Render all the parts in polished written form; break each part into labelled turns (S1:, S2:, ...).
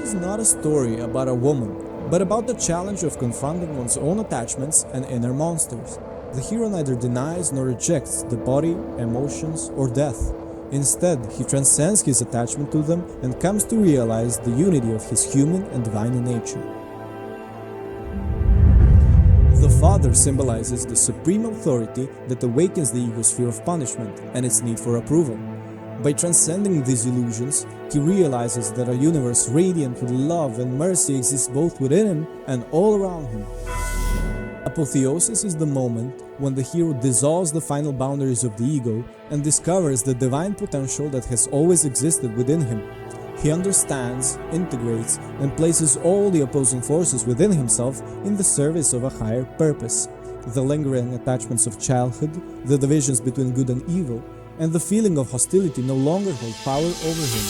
S1: is not a story about a woman, but about the challenge of confronting one's own attachments and inner monsters. The hero neither denies nor rejects the body, emotions, or death. Instead, he transcends his attachment to them and comes to realize the unity of his human and divine nature. The father symbolizes the supreme authority that awakens the ego's fear of punishment and its need for approval. By transcending these illusions, he realizes that a universe radiant with love and mercy exists both within him and all around him. Apotheosis is the moment when the hero dissolves the final boundaries of the ego and discovers the divine potential that has always existed within him. He understands, integrates, and places all the opposing forces within himself in the service of a higher purpose. The lingering attachments of childhood, the divisions between good and evil, and the feeling of hostility no longer hold power over him.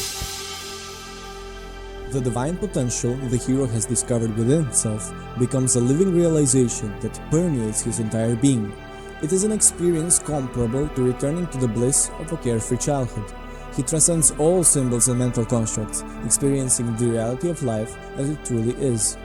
S1: The divine potential the hero has discovered within himself becomes a living realization that permeates his entire being. It is an experience comparable to returning to the bliss of a carefree childhood. He transcends all symbols and mental constructs, experiencing the reality of life as it truly is.